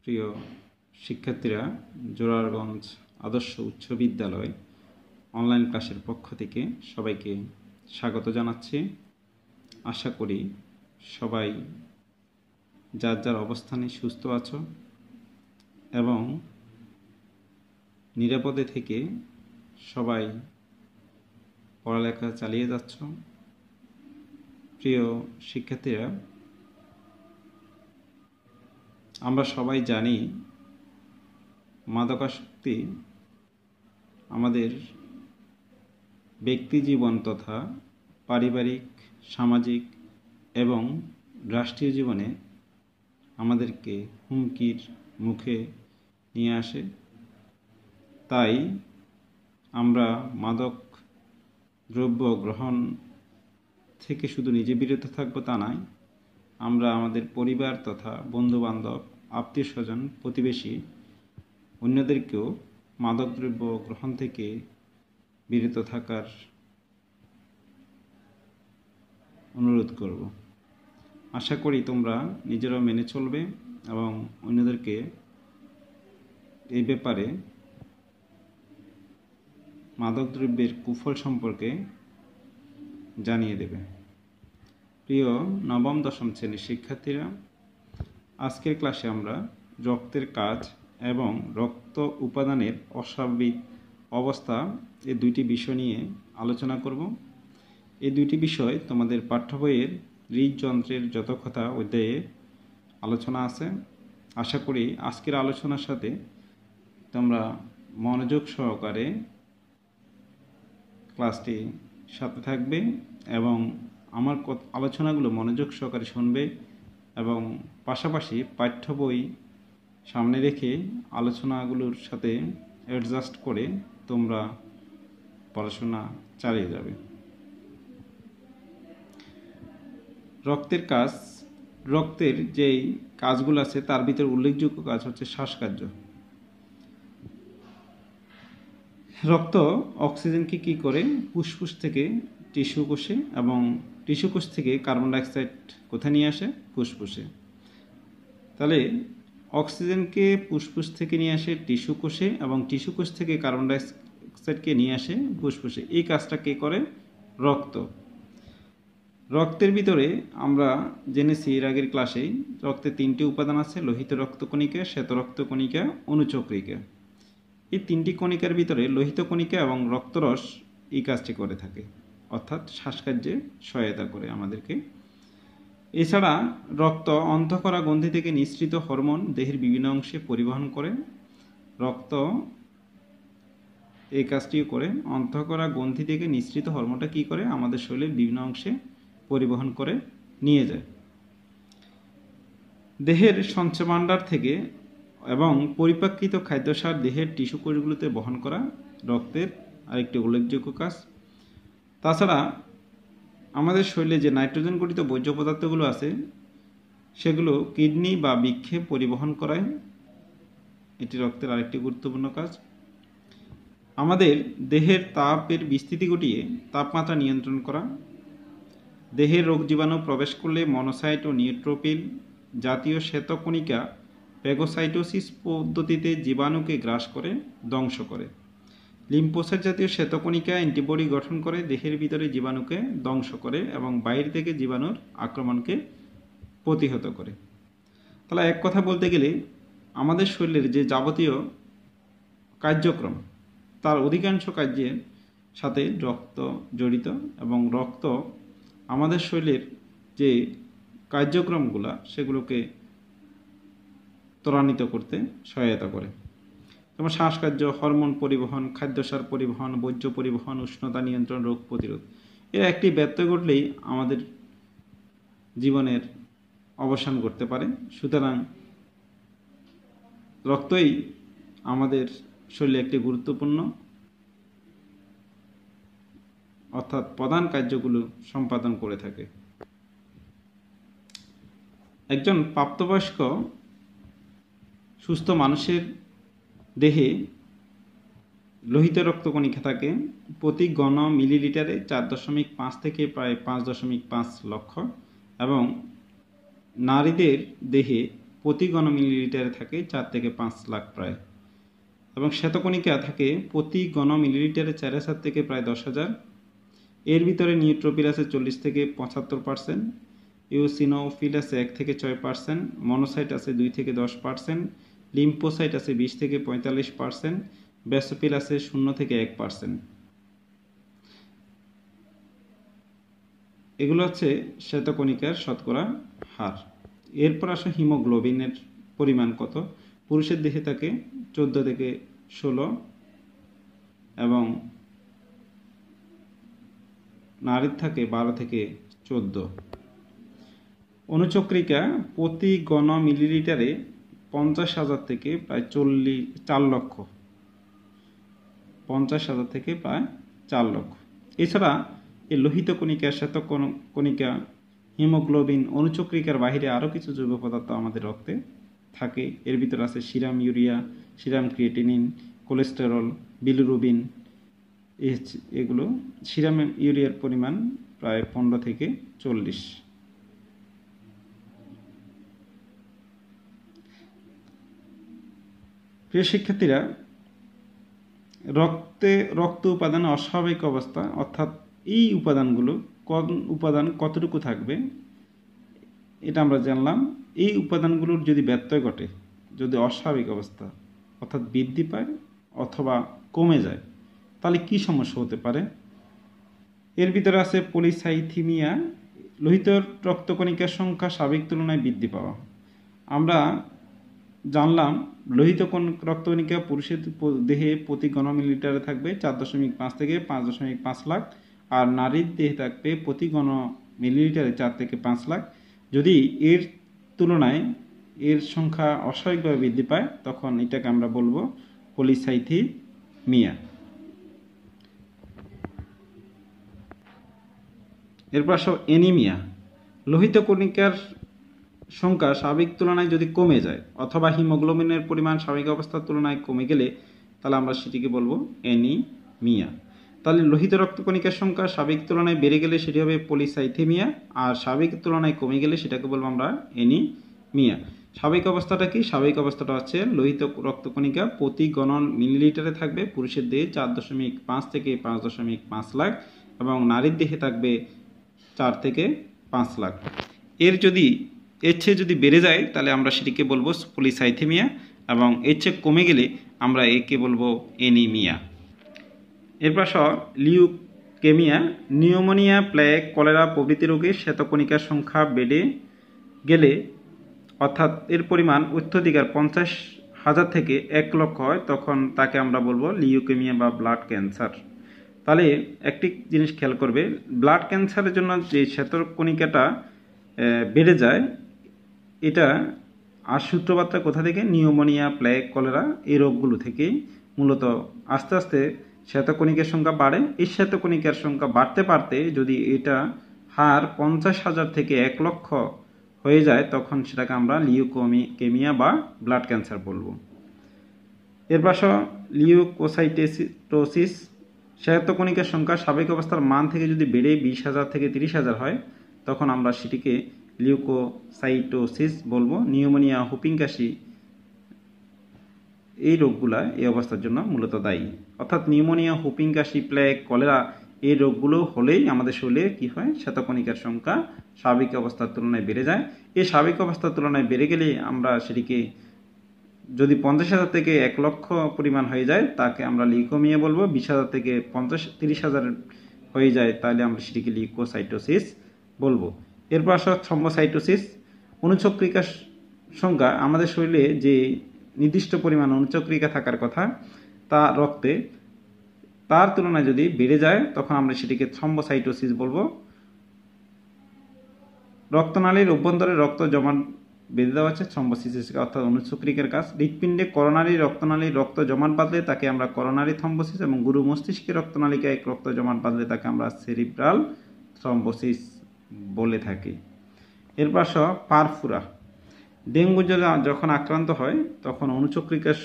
প্রিয় শিক্ষার্থীরা, জোরারগঞ্জ আদর্শ উচ্চ বিদ্যালয় অনলাইন ক্লাসের পক্ষ থেকে সবাইকে স্বাগত জানাচ্ছি। আশা করি সবাই যার যার অবস্থানে সুস্থ আছো এবং নিরাপদে থেকে সবাই পড়ালেখা চালিয়ে যাচ্ছ। প্রিয় শিক্ষার্থীরা, আমরা সবাই জানি মাদকাসক্তি আমাদের ব্যক্তি জীবন তথা পারিবারিক, সামাজিক এবং রাষ্ট্রীয় জীবনে আমাদেরকে হুমকির মুখে নিয়ে আসে। তাই আমরা মাদক দ্রব্য গ্রহণ থেকে শুধু নিজে বিরত থাকবো তা নয়, আমরা আমাদের পরিবার তথা বন্ধুবান্ধব, আত্মীয় স্বজন, প্রতিবেশী অন্যদেরকেও মাদকদ্রব্য গ্রহণ থেকে বিরত থাকার অনুরোধ করব। আশা করি তোমরা নিজেরাও মেনে চলবে এবং অন্যদেরকে এই ব্যাপারে মাদকদ্রব্যের কুফল সম্পর্কে জানিয়ে দেবে। প্রিয় নবম দশম শ্রেণীর শিক্ষার্থীরা, আজকের ক্লাসে আমরা রক্তের কাজ এবং রক্ত উপাদানের অস্বাভাবিক অবস্থা এই দুইটি বিষয় নিয়ে আলোচনা করব। এই দুইটি বিষয় তোমাদের পাঠ্য বইয়ের হৃদযন্ত্রের যত কথা অধ্যায়ে আলোচনা আছে। আশা করি আজকের আলোচনার সাথে তোমরা মনোযোগ সহকারে ক্লাসটি সাথে থাকবে এবং আমার আলোচনাগুলো মনোযোগ সহকারে শুনবে এবং পাশাপাশি পাঠ্য বই সামনে রেখে আলোচনাগুলোর সাথে অ্যাডজাস্ট করে তোমরা পড়াশোনা চালিয়ে যাবে। রক্তের কাজ, রক্তের যেই কাজগুলো আছে তার ভিতরে উল্লেখযোগ্য কাজ হচ্ছে শ্বাসকার্য। রক্ত অক্সিজেনকে কি করে ফুসফুস থেকে টিস্যু কোষে এবং টিস্যু কোষ থেকে কার্বন ডাইঅক্সাইড কোথায় নিয়ে আসে? ফুসফুসে। তাহলে অক্সিজেনকে ফুসফুস থেকে নিয়ে আসে টিস্যু কোষে এবং টিস্যু কোষ থেকে কার্বন ডাইঅক্সাইডকে নিয়ে আসে ফুসফুসে। এই কাজটা কে করে? রক্ত। রক্তের ভিতরে আমরা জেনেছি এর আগের ক্লাসেই রক্তে তিনটি উপাদান আছে: লোহিত রক্তকণিকা, শ্বেত রক্তকণিকা, অনুচক্রিকা। এই তিনটি কণিকার ভিতরে লোহিত কণিকা এবং রক্তরস এই কাজটি করে থাকে, অর্থাৎ শ্বাসকার্যে সহায়তা করে আমাদেরকে। এছাড়া রক্ত অন্তঃকরা গ্রন্থি থেকে নিঃসৃত হরমোন দেহের বিভিন্ন অংশে পরিবহন করে। রক্ত এই কাজটিও করে। অন্তঃকরা গ্রন্থি থেকে নিঃসৃত হরমোনটা কি করে? আমাদের শরীরের বিভিন্ন অংশে পরিবহন করে নিয়ে যায়। দেহের সঞ্চয়ভাণ্ডার থেকে এবং পরিপাকৃত খাদ্যসার দেহের টিস্যু কোষগুলোতে বহন করা রক্তের আরেকটি উল্লেখযোগ্য কাজ। তাছাড়া আমাদের শরীরে যে নাইট্রোজেন গঠিত বর্জ্য পদার্থগুলো আছে সেগুলো কিডনি বা বৃক্কে পরিবহন করায়, এটি রক্তের আরেকটি গুরুত্বপূর্ণ কাজ। আমাদের দেহের তাপের বিস্তৃতি ঘটিয়ে তাপমাত্রা নিয়ন্ত্রণ করা। দেহের রোগ জীবাণু প্রবেশ করলে মনোসাইট ও নিউট্রোফিল জাতীয় শ্বেতকণিকা ফ্যাগোসাইটোসিস পদ্ধতিতে জীবাণুকে গ্রাস করে ধ্বংস করে। লিম্ফোসাইট জাতীয় শ্বেতকণিকা অ্যান্টিবডি গঠন করে দেহের ভিতরে জীবাণুকে ধ্বংস করে এবং বাইরে থেকে জীবাণুর আক্রমণকে প্রতিহত করে। তাহলে এক কথা বলতে গেলে আমাদের শরীরের যে যাবতীয় কার্যক্রম তার অধিকাংশ কার্যের সাথে রক্ত জড়িত এবং রক্ত আমাদের শরীরের যে কার্যক্রমগুলো সেগুলোকে ত্বরান্বিত করতে সহায়তা করে। যেমন শ্বাসকার্য, হরমোন পরিবহন, খাদ্যসার পরিবহন, বর্জ্য পরিবহন, উষ্ণতা নিয়ন্ত্রণ, রোগ প্রতিরোধ। এর একটি ব্যত্যয় ঘটলেই আমাদের জীবনের অবসান ঘটতে পারে। সুতরাং রক্তই আমাদের শরীরে একটি গুরুত্বপূর্ণ অর্থাৎ প্রধান কার্যগুলো সম্পাদন করে থাকে। একজন প্রাপ্তবয়স্ক সুস্থ মানুষের দেহে লোহিত রক্তকণিকা থাকে প্রতি ঘন মিলিলিটারে 4.5 থেকে প্রায় 5.5 লক্ষ এবং নারীদের দেহে প্রতি ঘন মিলিলিটারে থাকে 4 থেকে 5 লাখ প্রায়, এবং শ্বেতকণিকা থাকে প্রতি ঘন মিলিলিটারে 4,000 থেকে প্রায় 10,000। এর ভিতরে নিউট্রোফিল আছে 40 থেকে 75%, ইওসিনোফিল আছে 1 থেকে 6%, মনোসাইট আছে 2 থেকে 10%, লিম্ফোসাইট আছে 20 থেকে 45%, বেসোফিল আছে 0 থেকে 1%। এগুলো হচ্ছে শ্বেতকণিকার শতকরা হার। এরপর আসে হিমোগ্লোবিনের পরিমাণ কত। পুরুষের দেহে থাকে 14 থেকে 16 এবং নারীর থাকে 12 থেকে 14। অনুচক্রিকা প্রতি ঘন মিলিলিটারে 50,000 থেকে প্রায় 4 লক্ষ, 50,000 থেকে প্রায় 4 লক্ষ। এছাড়া এই লোহিত কণিকা, শ্বেতকণিকা, হিমোগ্লোবিন, অনুচক্রিকার বাহিরে আরও কিছু জৈব পদার্থ আমাদের রক্তে থাকে। এর ভিতরে আছে serum urea, serum creatinine, cholesterol, bilirubin. এগুলো সিরাম ইউরিয়ার পরিমাণ প্রায় 15 থেকে 40। প্রিয় শিক্ষার্থীরা, রক্ত উপাদান অস্বাভাবিক অবস্থা, অর্থাৎ এই উপাদানগুলো কোন উপাদান কতটুকু থাকবে এটা আমরা জানলাম। এই উপাদানগুলোর যদি ব্যত্যয় ঘটে, যদি অস্বাভাবিক অবস্থা অর্থাৎ বৃদ্ধি পায় অথবা কমে যায়, তাহলে কি সমস্যা হতে পারে। এর ভিতরে আছে পলিসাইথিমিয়া, লোহিত রক্তকণিকার সংখ্যা স্বাভাবিক তুলনায় বৃদ্ধি পাওয়া। আমরা জানলাম লোহিত রক্তকণিকা পুরুষের দেহে প্রতি ঘন মিলিলিটারে থাকবে 4.5 থেকে 5.5 লাখ, আর নারীর দেহে থাকবে প্রতি ঘন মিলিলিটারে 4 থেকে 5 লাখ। যদি এর তুলনায় এর সংখ্যা অস্বাভাবিকভাবে বৃদ্ধি পায়, তখন এটাকে আমরা বলবো পলিসাইথিমিয়া। এরপর আসো অ্যানিমিয়া। লোহিত কণিকার সংখ্যা স্বাভাবিক তুলনায় যদি কমে যায় অথবা হিমোগ্লোবিনের পরিমাণ স্বাভাবিক অবস্থার তুলনায় কমে গেলে, তাহলে আমরা সেটিকে বলবো অ্যানিমিয়া। তাহলে লোহিত রক্তকণিকার সংখ্যা স্বাভাবিক তুলনায় বেড়ে গেলে সেটি হবে পলিসাইথেমিয়া, আর স্বাভাবিক তুলনায় কমে গেলে সেটাকে বলবো আমরা অ্যানিমিয়া। স্বাভাবিক অবস্থাটা কি? স্বাভাবিক অবস্থাটা হচ্ছে লোহিত রক্তকণিকা প্রতি ঘন মিলিলিটারে থাকবে পুরুষের দেহে 4.5 থেকে 5.5 লাখ, এবং নারীর দেহে থাকবে 4 থেকে 5 লাখ। এর চেয়ে যদি বেড়ে যায় তাহলে আমরা সেটিকে বলবো পলিসাইথেমিয়া, এবং এর চেয়ে কমে গেলে আমরা একে বলবো অ্যানিমিয়া। এরপর লিউকেমিয়া, নিউমোনিয়া, প্লেগ, কলেরা প্রভৃতি রোগে শ্বেতকণিকার সংখ্যা বেড়ে গেলে, অর্থাৎ এর পরিমাণ অত্যধিকার 50,000 থেকে 1 লক্ষ হয়, তখন তাকে আমরা বলবো লিউকেমিয়া বা ব্লাড ক্যান্সার। তাহলে একটি জিনিস খেয়াল করবে, ব্লাড ক্যান্সারের জন্য যে শ্বেতকণিকাটা বেড়ে যায়, এটা আর সূত্রপাতটা কোথা থেকে? নিউমোনিয়া, প্লেগ, কলেরা এই রোগগুলো থেকে মূলত আস্তে আস্তে শ্বেতকণিকার সংখ্যা বাড়ে। এই শ্বেতকণিকার সংখ্যা বাড়তে বাড়তে যদি এটা হার 50,000 থেকে 1 লক্ষ হয়ে যায়, তখন সেটাকে আমরা লিউকেমিয়া বা ব্লাড ক্যান্সার বলবো। এরপর লিউকোসাইটোসিস, শ্বেতকণিকার সংখ্যা স্বাভাবিক অবস্থার মান থেকে যদি বেড়ে 20,000 থেকে 30,000 হয়, তখন আমরা সেটিকে লিউকোসাইটোসিস বলবো। নিউমোনিয়া, হুপিং কাশি এই রোগগুলা এই অবস্থার জন্য মূলত দায়ী। অর্থাৎ নিউমোনিয়া, হুপিং কাশি, প্লেগ, কলেরা এই রোগগুলো হলেই আমাদের শরীরে কি হয়? শ্বেতকণিকার সংখ্যা স্বাভাবিক অবস্থার তুলনায় বেড়ে যায়। এই স্বাভাবিক অবস্থার তুলনায় বেড়ে গেলে আমরা সেটিকে, যদি 50,000 থেকে 1 লক্ষ পরিমাণ হয়ে যায়, তাকে আমরা লিউকেমিয়া বলবো। 20,000 থেকে 30,000 হয়ে যায়, তাহলে আমরা সেটিকে লিউকোসাইটোসিস বলবো। এরপর আসা থ্রম্বোসাইটোসিস। অনুচক্রিকার সংখ্যা, আমাদের শরীরে যে নির্দিষ্ট পরিমাণ অনুচক্রিকা থাকার কথা তা রক্তে, তার তুলনায় যদি বেড়ে যায়, তখন আমরা সেটিকে থ্রম্বোসাইটোসিস বলবো। রক্তনালীর অভ্যন্তরে রক্ত জমা বেঁধে দেওয়া হচ্ছে থ্রম্বোসিস, অর্থাৎ অনুচক্রিকার কাজ। হৃৎপিণ্ডে করোনারি রক্তনালীর রক্ত জমাট বাঁধলে তাকে আমরা করোনারি থ্রম্বোসিস, এবং গুরু মস্তিষ্কে রক্তনালিকায় রক্ত জমাট বাঁধলে তাকে আমরা সেরিব্রাল থ্রম্বোসিস বলে থাকি। এরপর পারফুরা। ডেঙ্গু যখন আক্রান্ত হয়, তখন অনুচক্রিকার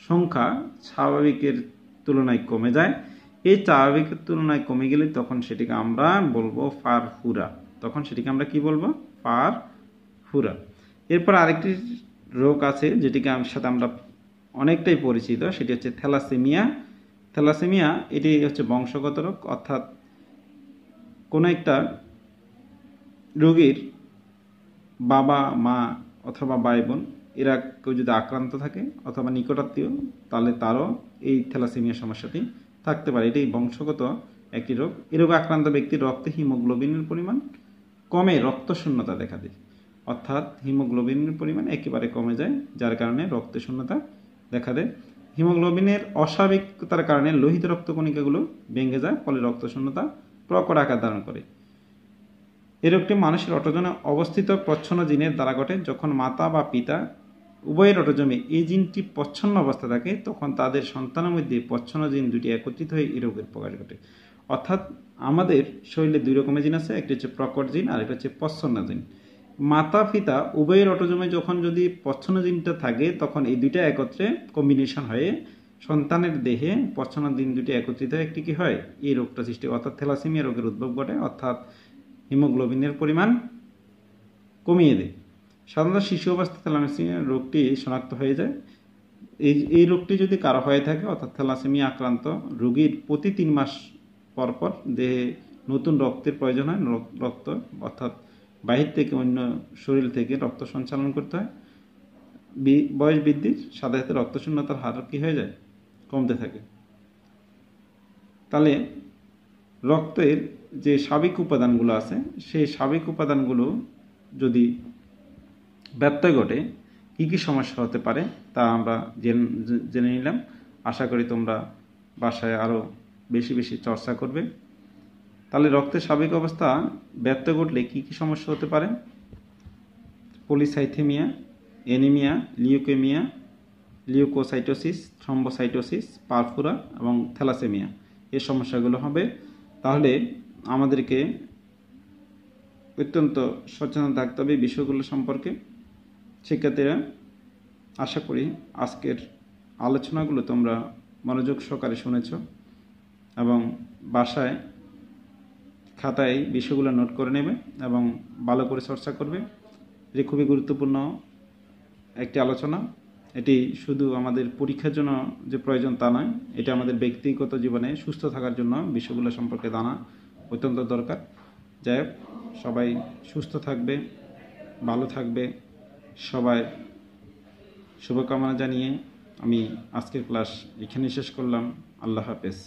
সংখ্যা স্বাভাবিকের তুলনায় কমে যায়। এই স্বাভাবিকের তুলনায় কমে গেলে তখন সেটিকে আমরা বলবো পারফুরা। তখন সেটিকে আমরা কি বলবো? পারফুরা। এরপর আরেকটি রোগ আছে যেটিকে সাথে আমরা অনেকটাই পরিচিত, সেটি হচ্ছে থ্যালাসেমিয়া। থ্যালাসেমিয়া এটি হচ্ছে বংশগত রোগ, অর্থাৎ কোনো একটা রোগীর বাবা মা অথবা ভাই বোন এরা কেউ যদি আক্রান্ত থাকে অথবা নিকটাত্মীয়, তাহলে তারও এই থ্যালাসেমিয়া সমস্যাটি থাকতে পারে। এটি বংশগত একটি রোগ। এই রোগে আক্রান্ত ব্যক্তির রক্তে হিমোগ্লোবিনের পরিমাণ কমে রক্তশূন্যতা দেখা দেয়, অর্থাৎ হিমোগ্লোবিনের পরিমাণ একেবারে কমে যায়, যার কারণে রক্তশূন্যতা দেখা দেয়। হিমোগ্লোবিনের অস্বাভাবিকতার কারণে লোহিত রক্তকণিকাগুলো ভেঙে যায়, ফলে রক্তশূন্যতা প্রকট আকার ধারণ করে। এই রোগটি মানুষের অটোজোনে অবস্থিত প্রচ্ছন্ন জিনের দ্বারা ঘটে। যখন মাতা বা পিতা উভয়ের অটোজোমে এই জিনটি প্রচ্ছন্ন অবস্থা থাকে, তখন তাদের সন্তানের মধ্যে প্রচ্ছন্ন জিন দুটি একত্রিত হয়ে এই রোগের প্রকাশ ঘটে। অর্থাৎ আমাদের শরীরে দুই রকমের জিন আছে, একটি হচ্ছে প্রকট জিন আর একটা হচ্ছে প্রচ্ছন্ন জিন। মাতা পিতা উভয়ের অটোজোমে যখন যদি প্রচ্ছন্ন জিনটা থাকে, তখন এই দুইটা একত্রে কম্বিনেশন হয়ে সন্তানের দেহে প্রচ্ছন্ন জিন দুটি একত্রিত হয়ে একটি কি হয়, এই রোগটা সৃষ্টি, অর্থাৎ থ্যালাসেমিয়া রোগের উদ্ভব ঘটে, অর্থাৎ হিমোগ্লোবিনের পরিমাণ কমিয়ে দেয়। সাধারণত শিশু অবস্থায় থ্যালাসেমিয়া রোগটি শনাক্ত হয়ে যায়। এই রোগটি যদি কারো হয়ে থাকে, অর্থাৎ থ্যালাসেমিয়া আক্রান্ত রোগীর প্রতি 3 মাস পর পর দেহে নতুন রক্তের প্রয়োজন হয়। রক্ত অর্থাৎ বাহির থেকে অন্য শরীর থেকে রক্ত সঞ্চালন করতে হয়। বয়স বৃদ্ধির সাথে সাথে রক্তশূন্যতার হার কি হয়ে যায়, কমতে থাকে। তাহলে রক্তের যে স্বাভাবিক উপাদানগুলো আছে, সেই স্বাভাবিক উপাদানগুলো যদি ব্যত্যয় ঘটে কী কী সমস্যা হতে পারে তা আমরা জেনে নিলাম। আশা করি তোমরা বাসায় আরও বেশি বেশি চর্চা করবে। তাহলে রক্তের স্বাভাবিক অবস্থা ব্যত্যয় ঘটলে কী কী সমস্যা হতে পারে? Polycythaemia, anaemia, leukaemia, leucocytosis, thrombocytosis, purpura এবং থ্যালাসেমিয়া, এই সমস্যাগুলো হবে। তাহলে আমাদেরকে অত্যন্ত সচেতন থাকতে হবে এই বিষয়গুলো সম্পর্কে। শিক্ষার্থীরা, আশা করি আজকের আলোচনাগুলো তোমরা মনোযোগ সহকারে শুনেছ এবং বাসায় খাতায় বিষয়গুলো নোট করে নেবে এবং ভালো করে চর্চা করবে। এটি খুবই গুরুত্বপূর্ণ একটি আলোচনা। এটি শুধু আমাদের পরীক্ষার জন্য যে প্রয়োজন তা নয়, এটা আমাদের ব্যক্তিগত জীবনে সুস্থ থাকার জন্য বিষয়গুলো সম্পর্কে জানা অত্যন্ত দরকার। যাই হোক, সবাই সুস্থ থাকবে, ভালো থাকবে। সবাই শুভকামনা জানিয়ে আমি আজকের ক্লাস এখানে শেষ করলাম। আল্লাহ হাফেজ।